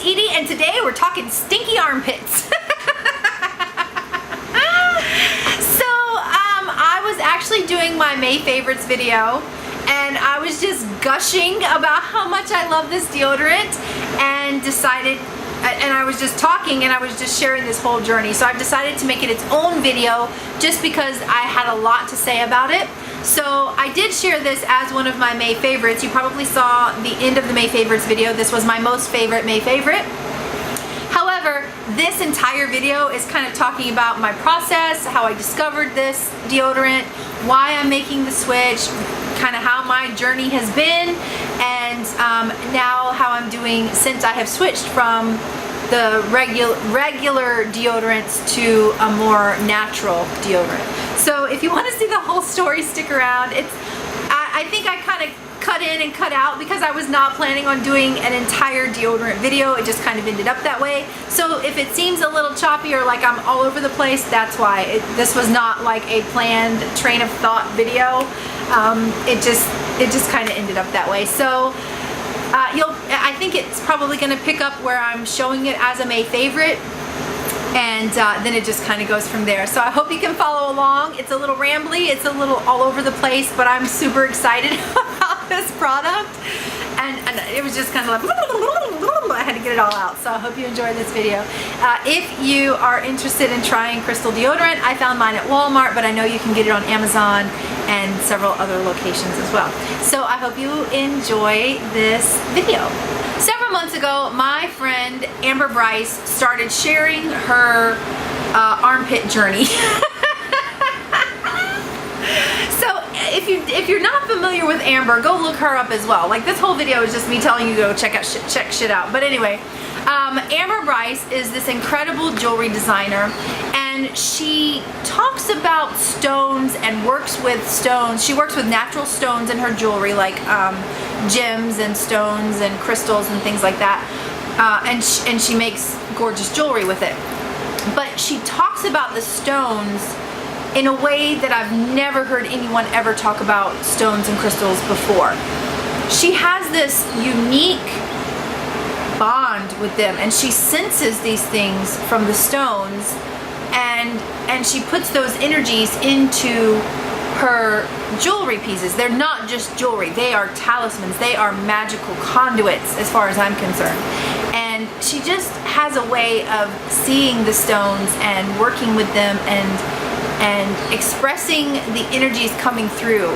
it's Edie, and today we're talking stinky armpits. I was actually doing my May favorites video, and I was just gushing about how much I love this deodorant, and decided, and I was just talking and I was just sharing this whole journey. So I've decided to make it its own video just because I had a lot to say about it. So I did share this as one of my May favorites. You probably saw the end of the May favorites video. This was my most favorite May favorite. However, this entire video is kind of talking about my process, how I discovered this deodorant, why I'm making the switch, kind of how my journey has been, and now how I'm doing since I have switched from the regular deodorants to a more natural deodorant. So if you want to see the whole story, stick around. I think I kind of cut in and cut out because I was not planning on doing an entire deodorant video. It just kind of ended up that way. So if it seems a little choppy or like I'm all over the place, that's why. This was not like a planned train of thought video. It just kind of ended up that way. So I think it's probably going to pick up where I'm showing it as a May favorite, and then it just kind of goes from there. So I hope you can follow along. It's a little rambly, it's a little all over the place, but I'm super excited about this product, and it was just kind of like I had to get it all out. So I hope you enjoy this video. If you are interested in trying crystal deodorant, I found mine at Walmart, but I know you can get it on Amazon and several other locations as well. So I hope you enjoy this video. Several months ago, my friend Amber Bryce started sharing her armpit journey. So if you're not familiar with Amber, go look her up as well. Like, this whole video is just me telling you to go check shit out. But anyway, Amber Bryce is this incredible jewelry designer, and she talks about stones and works with stones. She works with natural stones in her jewelry, like gems and stones and crystals and things like that, and she makes gorgeous jewelry with it. But she talks about the stones in a way that I've never heard anyone ever talk about stones and crystals before. She has this unique bond with them, and she senses these things from the stones, and she puts those energies into her jewelry pieces. They're not just jewelry, they are talismans, they are magical conduits as far as I'm concerned. And she just has a way of seeing the stones and working with them and expressing the energies coming through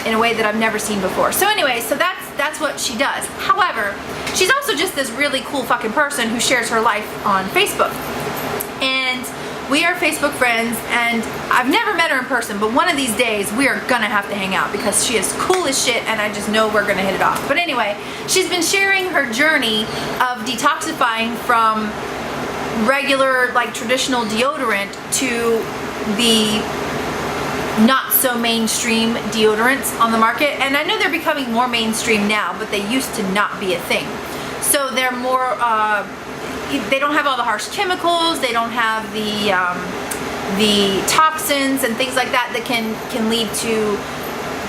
in a way that I've never seen before. So anyway, so that's what she does. However, she's also just this really cool fucking person who shares her life on Facebook. And we are Facebook friends, and I've never met her in person, but one of these days we are gonna have to hang out because she is cool as shit, and I just know we're gonna hit it off. But anyway, she's been sharing her journey of detoxifying from regular, like, traditional deodorant to the not so mainstream deodorants on the market. And I know they're becoming more mainstream now, but they used to not be a thing. So they're more they don't have all the harsh chemicals, they don't have the toxins and things like that that can lead to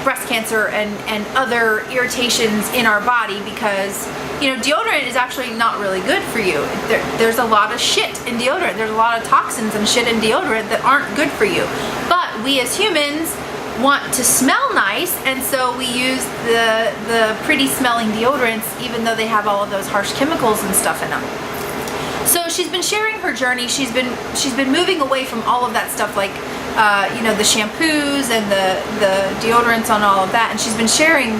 breast cancer and other irritations in our body, because, you know, deodorant is actually not really good for you. There's a lot of shit in deodorant. There's a lot of toxins and shit in deodorant that aren't good for you. But we as humans want to smell nice, and so we use the pretty smelling deodorants, even though they have all of those harsh chemicals and stuff in them. So she's been sharing her journey. She's been moving away from all of that stuff, like you know, the shampoos and the deodorants on all of that, and she's been sharing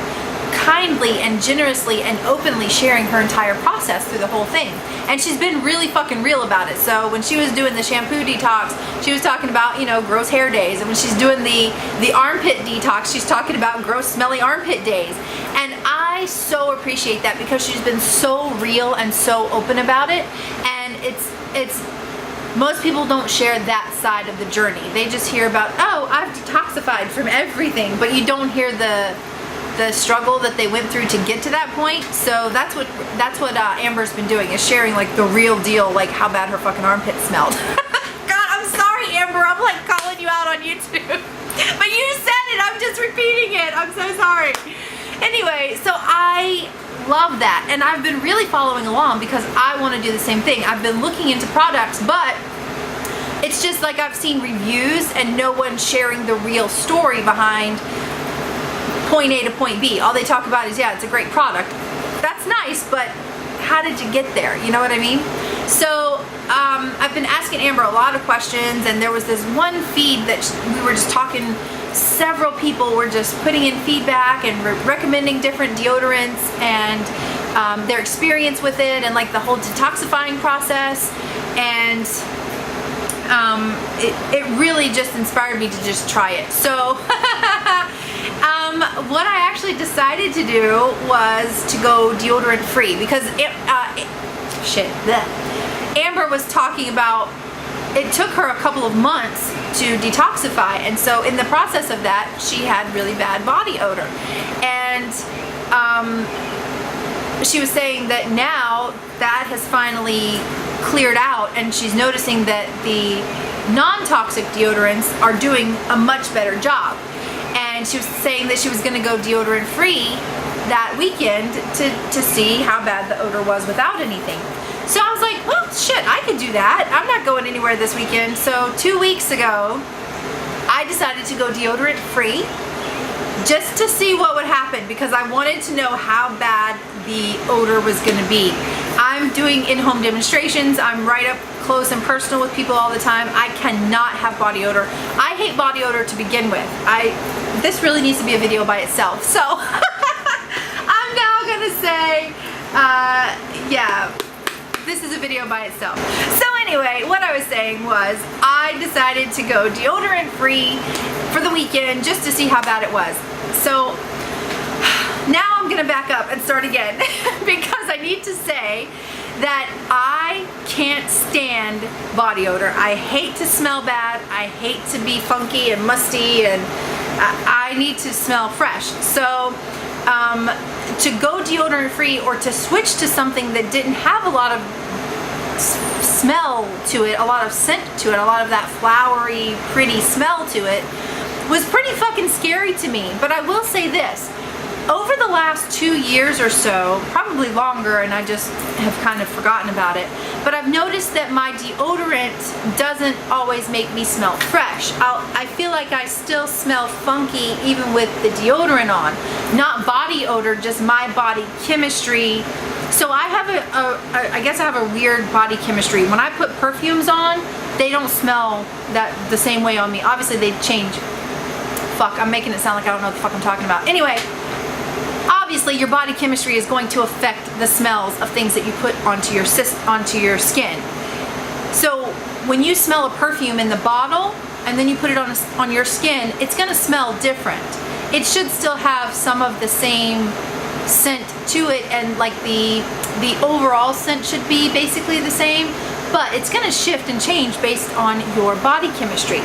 kindly and generously and openly sharing her entire process through the whole thing. And she's been really fucking real about it. So when she was doing the shampoo detox, she was talking about, you know, gross hair days, and when she's doing the armpit detox, she's talking about gross smelly armpit days. And I so appreciate that, because she's been so real and so open about it. And it's most people don't share that side of the journey. They just hear about, oh, I've detoxified from everything, but you don't hear the struggle that they went through to get to that point. So that's what Amber's been doing, is sharing, like, the real deal, like how bad her fucking armpit smelled. God, I'm sorry, Amber, I'm like calling you out on YouTube. But you said it, I'm just repeating it. I'm so sorry. Anyway, so I love that. And I've been really following along because I want to do the same thing. I've been looking into products, but it's just like I've seen reviews and no one sharing the real story behind point A to point B. All they talk about is, yeah, it's a great product. That's nice, but how did you get there? You know what I mean? So I've been asking Amber a lot of questions, and there was this one feed that we were just talking, several people were just putting in feedback and recommending different deodorants and their experience with it and like the whole detoxifying process. And it really just inspired me to just try it. So what I actually decided to do was to go deodorant free because Amber was talking about it took her a couple of months to detoxify, and so in the process of that she had really bad body odor, and she was saying that now that has finally cleared out and she's noticing that the non-toxic deodorants are doing a much better job. And she was saying that she was going to go deodorant free that weekend to see how bad the odor was without anything. So I was like, well, shit, I could do that. I'm not going anywhere this weekend. So 2 weeks ago, I decided to go deodorant free just to see what would happen because I wanted to know how bad the odor was going to be. I'm doing in-home demonstrations. I'm right up close and personal with people all the time. I cannot have body odor. I hate body odor to begin with. This really needs to be a video by itself. So I'm now gonna say, yeah, this is a video by itself. So anyway, what I was saying was I decided to go deodorant free for the weekend just to see how bad it was. So now I'm gonna back up and start again because I need to say that I can't stand body odor. I hate to smell bad. I hate to be funky and musty, and I need to smell fresh. So to go deodorant free or to switch to something that didn't have a lot of smell to it, a lot of scent to it, a lot of that flowery, pretty smell to it, was pretty fucking scary to me. But I will say this. Over the last 2 years or so, probably longer, and I just have kind of forgotten about it, but I've noticed that my deodorant doesn't always make me smell fresh. I feel like I still smell funky even with the deodorant on. Not body odor, just my body chemistry. So I have I guess I have a weird body chemistry. When I put perfumes on, they don't smell the same way on me. Obviously they change. Fuck, I'm making it sound like I don't know what the fuck I'm talking about. Anyway, obviously your body chemistry is going to affect the smells of things that you put onto your skin. So when you smell a perfume in the bottle and then you put it on your skin, it's going to smell different. It should still have some of the same scent to it, and like the overall scent should be basically the same, but it's going to shift and change based on your body chemistry.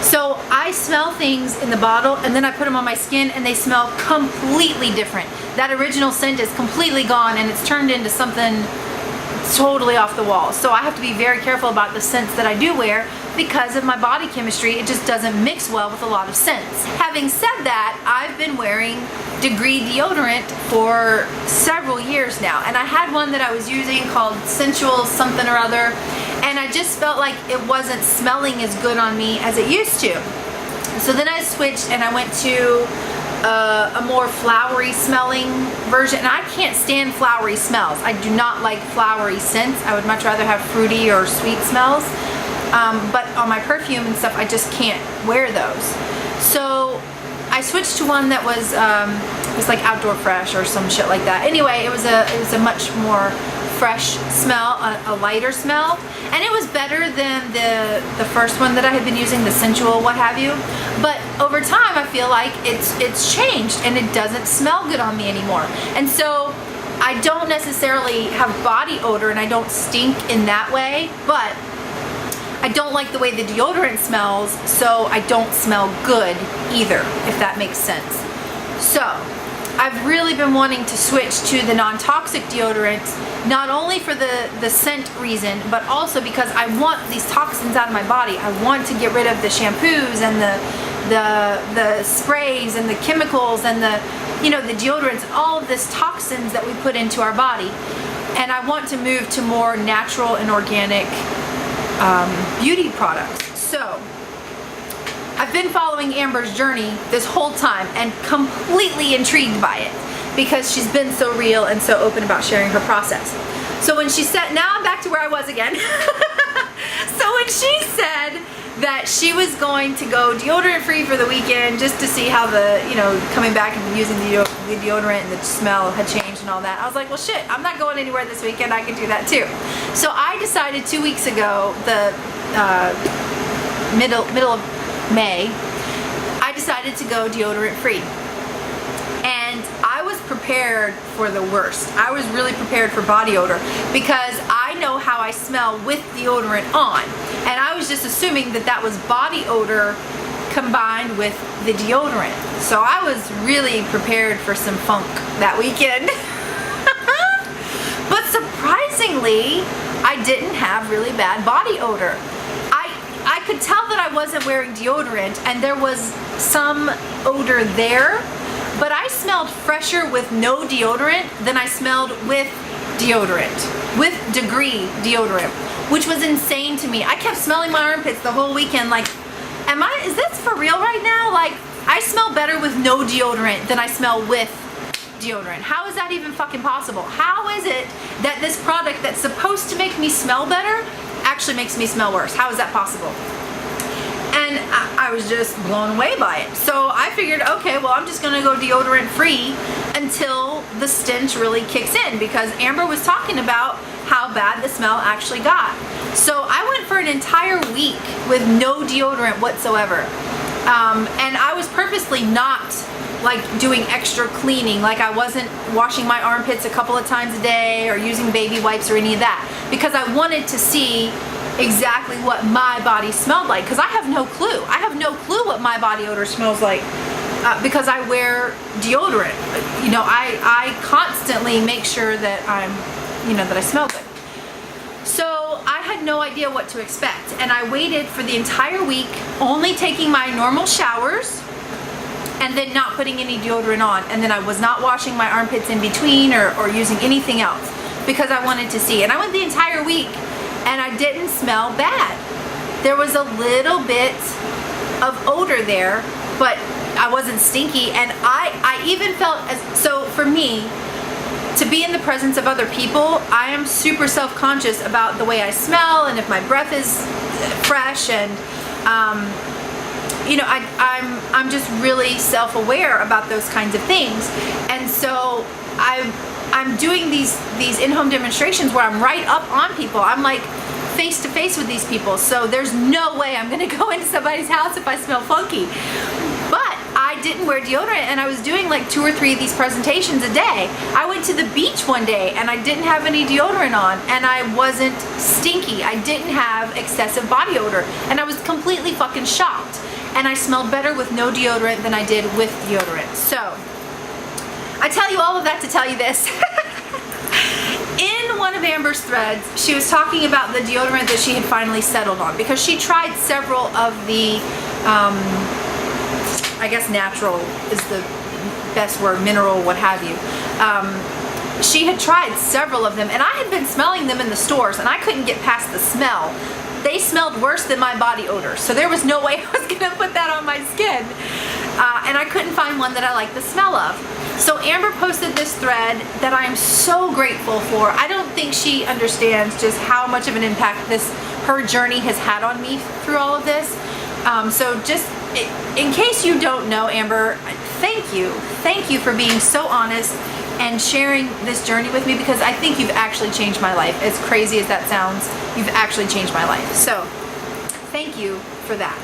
So I smell things in the bottle and then I put them on my skin and they smell completely different. That original scent is completely gone and it's turned into something totally off the wall. So I have to be very careful about the scents that I do wear because of my body chemistry. It just doesn't mix well with a lot of scents. Having said that, I've been wearing Degree deodorant for several years now, and I had one that I was using called Sensual something or other, and I just felt like it wasn't smelling as good on me as it used to. So then I switched and I went to a more flowery smelling version, and I can't stand flowery smells. I do not like flowery scents. I would much rather have fruity or sweet smells, but on my perfume and stuff I just can't wear those. So I switched to one that was like Outdoor Fresh or some shit like that. Anyway, it was a much more fresh smell, a lighter smell, and it was better than the first one that I had been using, the Sensual what have you. But over time I feel like it's changed and it doesn't smell good on me anymore. And so I don't necessarily have body odor and I don't stink in that way, but I don't like the way the deodorant smells, so I don't smell good either, if that makes sense. So I've really been wanting to switch to the non-toxic deodorant, not only for the scent reason, but also because I want these toxins out of my body. I want to get rid of the shampoos and the sprays and the chemicals and the, you know, the deodorants, all of this toxins that we put into our body. And I want to move to more natural and organic beauty products. So I've been following Amber's journey this whole time and completely intrigued by it because she's been so real and so open about sharing her process. So when she said, now I'm back to where I was again. So when she said that she was going to go deodorant free for the weekend just to see how the, you know, coming back and using the deodorant and the smell had changed and all that, I was like, well shit, I'm not going anywhere this weekend, I can do that too. So I decided 2 weeks ago, the middle of May, I decided to go deodorant free. And I was prepared for the worst. I was really prepared for body odor because I know how I smell with deodorant on. And I was just assuming that that was body odor combined with the deodorant. So I was really prepared for some funk that weekend. But surprisingly, I didn't have really bad body odor. I could tell that I wasn't wearing deodorant and there was some odor there, but I smelled fresher with no deodorant than I smelled with deodorant, with degree deodorant, which was insane to me. I kept smelling my armpits the whole weekend like, is this for real right now? Like, I smell better with no deodorant than I smell with deodorant. How is that even fucking possible? How is it that this product that's supposed to make me smell better actually makes me smell worse? How is that possible? And I was just blown away by it. So I figured, okay, well, I'm just gonna go deodorant free until the stench really kicks in, because Amber was talking about how bad the smell actually got. So I went for an entire week with no deodorant whatsoever. And I was purposely not like doing extra cleaning, like I wasn't washing my armpits a couple of times a day or using baby wipes or any of that, because I wanted to see exactly what my body smelled like, because I have no clue. I have no clue what my body odor smells like because I wear deodorant. You know, I constantly make sure that that I smell good. So I had no idea what to expect, and I waited for the entire week, only taking my normal showers and then not putting any deodorant on, and then I was not washing my armpits in between or using anything else because I wanted to see. And I went the entire week and I didn't smell bad. There was a little bit of odor there, but I wasn't stinky, and I even felt so for me to be in the presence of other people, I am super self-conscious about the way I smell and if my breath is fresh, and I'm just really self-aware about those kinds of things. And so I'm doing these in-home demonstrations where I'm right up on people. I'm like face to face with these people. So there's no way I'm gonna go into somebody's house if I smell funky. But I didn't wear deodorant, and I was doing like 2 or 3 of these presentations a day. I went to the beach one day and I didn't have any deodorant on, and I wasn't stinky. I didn't have excessive body odor, and I was completely fucking shocked. And I smelled better with no deodorant than I did with deodorant. So I tell you all of that to tell you this. In one of Amber's threads, she was talking about the deodorant that she had finally settled on, because she tried several of the, I guess natural is the best word, mineral, what have you. She had tried several of them, and I had been smelling them in the stores, and I couldn't get past the smell. They smelled worse than my body odor, so there was no way I was gonna put that on my skin. And I couldn't find one that I liked the smell of. So Amber posted this thread that I am so grateful for. I don't think she understands just how much of an impact her journey has had on me through all of this. So just in case you don't know, Amber, thank you. Thank you for being so honest and sharing this journey with me, because I think you've actually changed my life. As crazy as that sounds, you've actually changed my life. So thank you for that.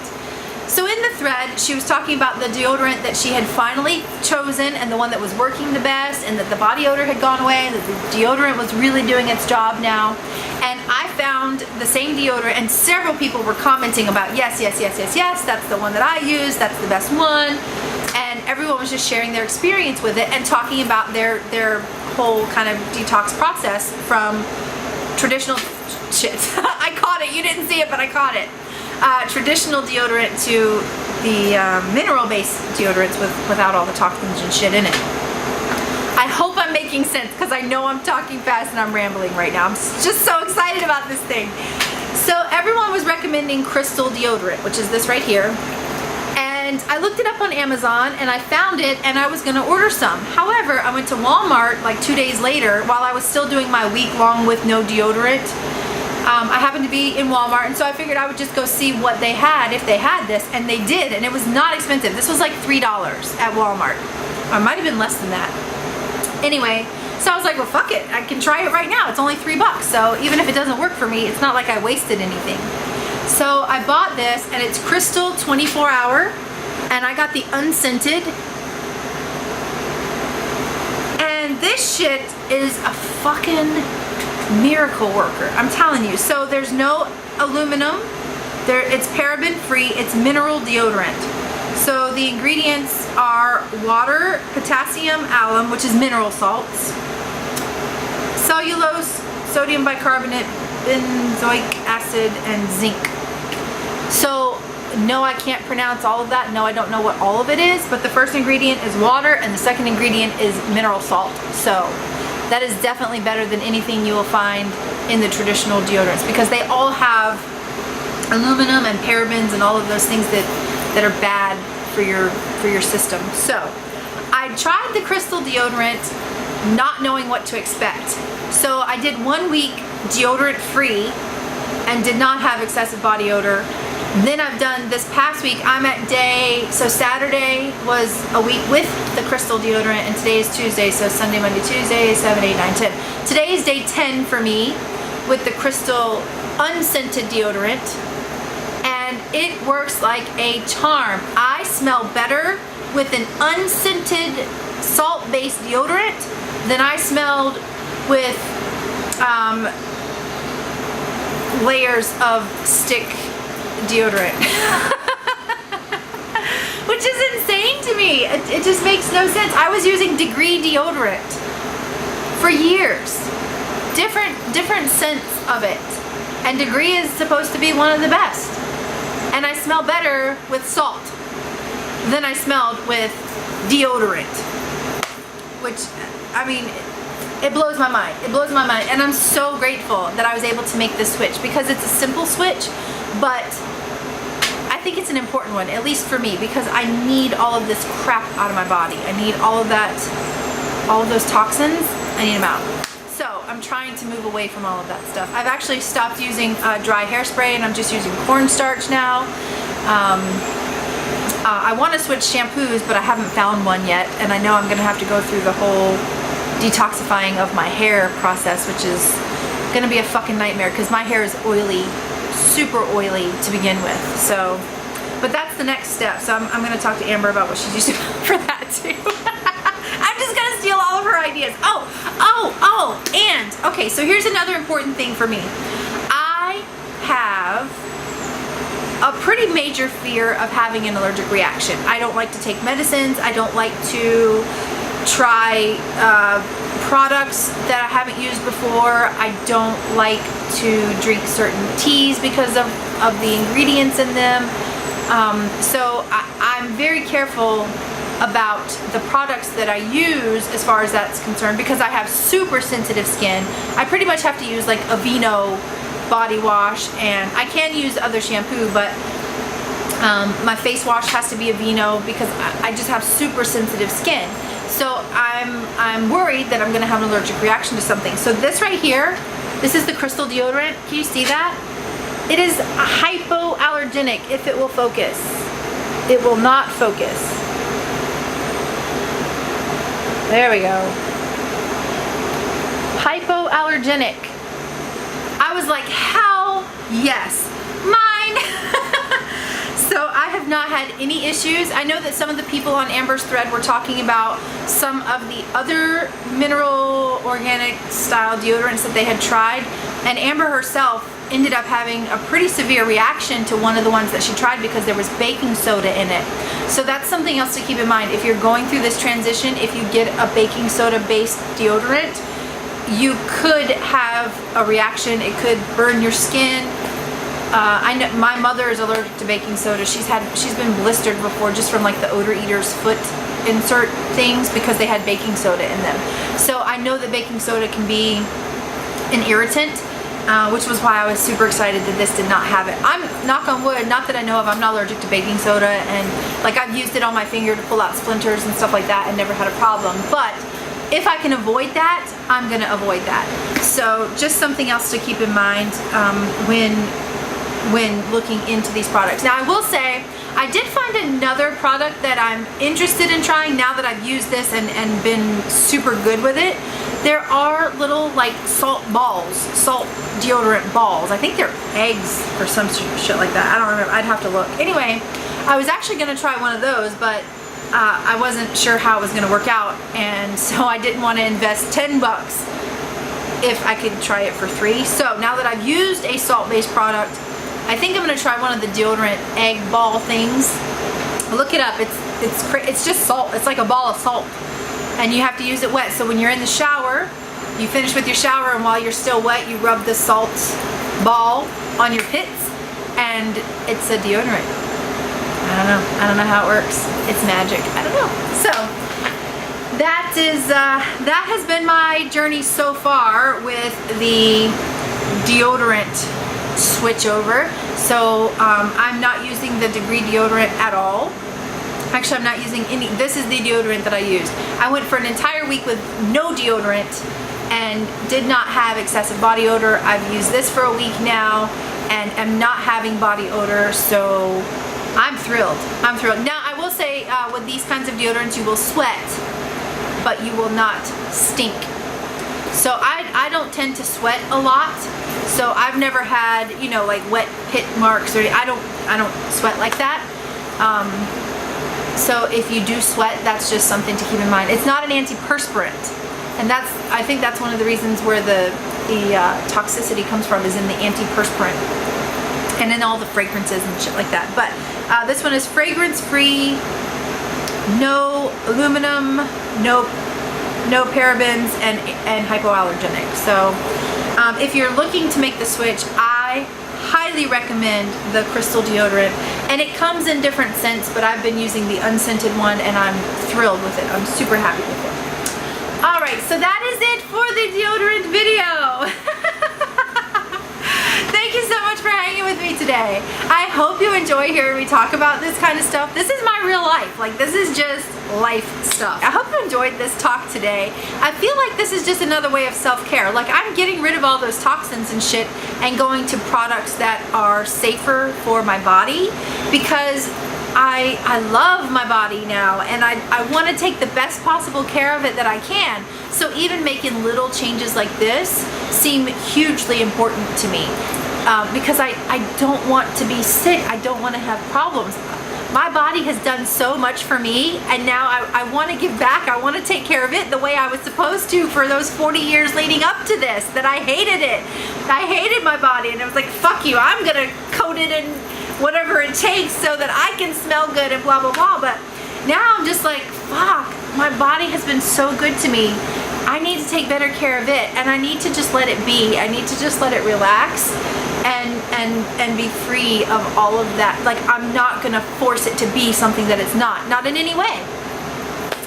So in the thread, she was talking about the deodorant that she had finally chosen, and the one that was working the best, and that the body odor had gone away, and that the deodorant was really doing its job now. And I found the same deodorant, and several people were commenting about, yes, that's the one that I use, that's the best one. And everyone was just sharing their experience with it and talking about their whole kind of detox process from traditional shit. I caught it, you didn't see it, but I caught it. Traditional deodorant to mineral-based deodorants without all the toxins and shit in it. I hope I'm making sense because I know I'm talking fast and I'm rambling right now. I'm just so excited about this thing. So everyone was recommending Crystal deodorant, which is this right here. And I looked it up on Amazon and I found it and I was gonna order some. However, I went to Walmart like 2 days later while I was still doing my week-long with no deodorant. I happened to be in Walmart, and so I figured I would just go see what they had, if they had this, and they did, and it was not expensive. This was like $3 at Walmart. Or it might have been less than that. Anyway, so I was like, well, fuck it. I can try it right now. It's only $3, so even if it doesn't work for me, it's not like I wasted anything. So I bought this, and it's Crystal 24 Hour, and I got the unscented. And this shit is a fucking miracle worker, I'm telling you. So there's no aluminum, it's paraben free, it's mineral deodorant. So the ingredients are water, potassium alum, which is mineral salts, cellulose, sodium bicarbonate, benzoic acid, and zinc. So no, I can't pronounce all of that. No, I don't know what all of it is, but the first ingredient is water and the second ingredient is mineral salt. So that is definitely better than anything you will find in the traditional deodorants because they all have aluminum and parabens and all of those things that are bad for your system. So I tried the Crystal deodorant not knowing what to expect. So I did 1 week deodorant free and did not have excessive body odor. Then I've done this past week, I'm at so Saturday was a week with the Crystal deodorant and today is Tuesday, so Sunday, Monday, Tuesday, 7, 8, 9, 10. Today is day 10 for me with the Crystal unscented deodorant and it works like a charm. I smell better with an unscented salt-based deodorant than I smelled with layers of stick deodorant. Which is insane to me. It just makes no sense. I was using Degree deodorant for years. Different scents of it. And Degree is supposed to be one of the best. And I smell better with salt than I smelled with deodorant. Which, I mean, it blows my mind. It blows my mind. And I'm so grateful that I was able to make this switch because it's a simple switch, but I think it's an important one, at least for me, because I need all of this crap out of my body. I need all of that, all of those toxins, I need them out. So I'm trying to move away from all of that stuff. I've actually stopped using dry hairspray and I'm just using cornstarch now. I want to switch shampoos, but I haven't found one yet, and I know I'm gonna have to go through the whole detoxifying of my hair process, which is gonna be a fucking nightmare because my hair is oily, super oily to begin with. So, but that's the next step. So I'm gonna talk to Amber about what she's using for that too. I'm just gonna steal all of her ideas. Oh, and okay, so here's another important thing for me. I have a pretty major fear of having an allergic reaction. I don't like to take medicines. I don't like to try products that I haven't used before. I don't like to drink certain teas because of the ingredients in them. So I'm very careful about the products that I use as far as that's concerned because I have super sensitive skin. I pretty much have to use like Aveeno body wash, and I can use other shampoo, but my face wash has to be Aveeno because I just have super sensitive skin. So I'm worried that I'm gonna have an allergic reaction to something. So this right here, this is the Crystal deodorant. Can you see that? It is hypoallergenic if it will focus. It will not focus. There we go. Hypoallergenic. I was like, hell yes, mine. So I have not had any issues. I know that some of the people on Amber's thread were talking about some of the other mineral organic style deodorants that they had tried, and Amber herself ended up having a pretty severe reaction to one of the ones that she tried because there was baking soda in it. So that's something else to keep in mind. If you're going through this transition, if you get a baking soda based deodorant, you could have a reaction. It could burn your skin. I know my mother is allergic to baking soda. She's been blistered before just from like the odor eater's foot insert things because they had baking soda in them. So I know that baking soda can be an irritant, which was why I was super excited that this did not have it. I'm, knock on wood, not that I know of, I'm not allergic to baking soda, and like I've used it on my finger to pull out splinters and stuff like that and never had a problem. But if I can avoid that, I'm gonna avoid that. So just something else to keep in mind when looking into these products. Now I will say, I did find another product that I'm interested in trying now that I've used this and been super good with it. There are little like salt balls, salt deodorant balls. I think they're eggs or some shit like that. I don't remember, I'd have to look. Anyway, I was actually gonna try one of those, but I wasn't sure how it was gonna work out, and so I didn't want to invest 10 bucks if I could try it for free. So now that I've used a salt-based product, I think I'm gonna try one of the deodorant egg ball things. Look it up. It's just salt. It's like a ball of salt, and you have to use it wet. So when you're in the shower, you finish with your shower, and while you're still wet, you rub the salt ball on your pits, and it's a deodorant. I don't know how it works. It's magic. I don't know. So that has been my journey so far with the deodorant switch over. So I'm not using the Degree deodorant at all. Actually, I'm not using any. This is the deodorant that I used. I went for an entire week with no deodorant and did not have excessive body odor. I've used this for a week now and am not having body odor, so I'm thrilled. I'm thrilled. Now, I will say with these kinds of deodorants, you will sweat, but you will not stink. So I don't tend to sweat a lot. So I've never had, you know, like wet pit marks, or I don't sweat like that. So if you do sweat, that's just something to keep in mind. It's not an antiperspirant, and I think that's one of the reasons where the toxicity comes from, is in the antiperspirant and in all the fragrances and shit like that. But this one is fragrance-free, no aluminum, no parabens, and hypoallergenic. So if you're looking to make the switch, I highly recommend the Crystal deodorant, and it comes in different scents, but I've been using the unscented one and I'm thrilled with it. I'm super happy with it. Alright, so that is it for the deodorant video. Thank you so much for hanging with me today. I hope you enjoy hearing me talk about this kind of stuff. This is my real life. Like, this is just life stuff. I hope you enjoyed this talk today. I feel like this is just another way of self-care. Like, I'm getting rid of all those toxins and shit and going to products that are safer for my body, because I love my body now, and I want to take the best possible care of it that I can. So even making little changes like this seem hugely important to me, because I don't want to be sick. I don't want to have problems. My body has done so much for me, and now I want to give back. I want to take care of it the way I was supposed to for those 40 years leading up to this, that I hated it. I hated my body, and I was like, fuck you, I'm gonna coat it in whatever it takes so that I can smell good and blah blah blah. But now I'm just like, fuck, my body has been so good to me. I need to take better care of it, and I need to just let it be. I need to just let it relax and be free of all of that. Like, I'm not gonna force it to be something that it's not in any way.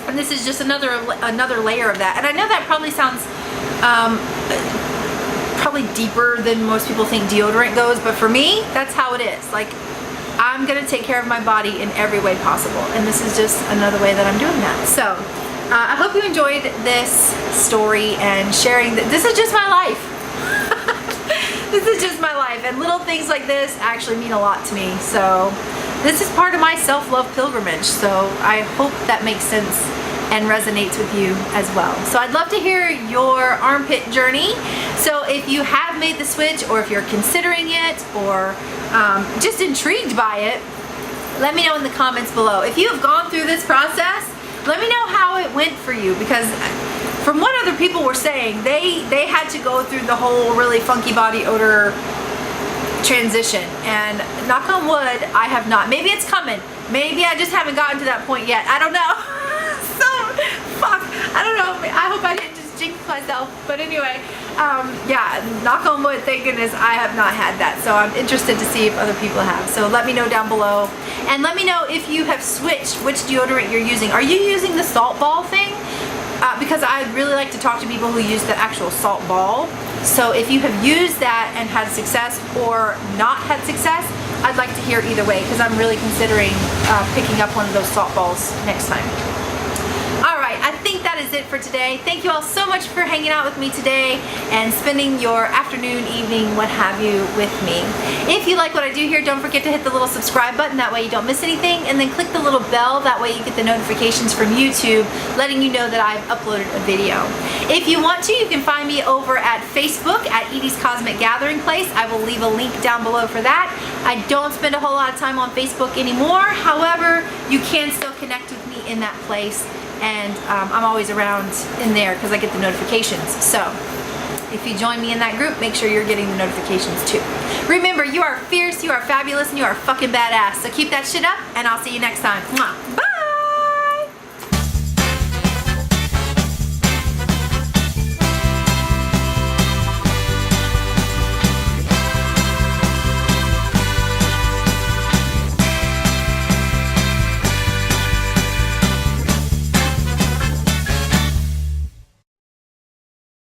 And this is just another layer of that. And I know that probably sounds probably deeper than most people think deodorant goes, but for me, that's how it is. Like, I'm gonna take care of my body in every way possible, and this is just another way that I'm doing that. So I hope you enjoyed this story and sharing that. This is just my life. This is just my life, and little things like this actually mean a lot to me. So this is part of my self-love pilgrimage, so I hope that makes sense and resonates with you as well. So I'd love to hear your armpit journey. So if you have made the switch, or if you're considering it, or just intrigued by it, let me know in the comments below. If you have gone through this process, let me know how it went for you, because from what other people were saying, they had to go through the whole really funky body odor transition, and knock on wood, I have not. Maybe it's coming. Maybe I just haven't gotten to that point yet. I don't know. So, fuck. I don't know. I hope I didn't just jinx myself. But anyway, yeah, knock on wood, thank goodness I have not had that. So I'm interested to see if other people have. So let me know down below. And let me know if you have switched which deodorant you're using. Are you using the salt ball thing? Because I'd really like to talk to people who use the actual salt ball. So if you have used that and had success or not had success, I'd like to hear either way, because I'm really considering picking up one of those salt balls next time. Alright, I think that is it for today. Thank you all so much for hanging out with me today and spending your afternoon, evening, what have you with me. If you like what I do here, don't forget to hit the little subscribe button, that way you don't miss anything, and then click the little bell, that way you get the notifications from YouTube letting you know that I've uploaded a video. If you want to, you can find me over at Facebook at Edie's Cosmic Gathering Place. I will leave a link down below for that. I don't spend a whole lot of time on Facebook anymore, however, you can still connect with me in that place. And I'm always around in there because I get the notifications. So if you join me in that group, make sure you're getting the notifications too. Remember, you are fierce, you are fabulous, and you are fucking badass. So keep that shit up, and I'll see you next time. Mwah. Bye!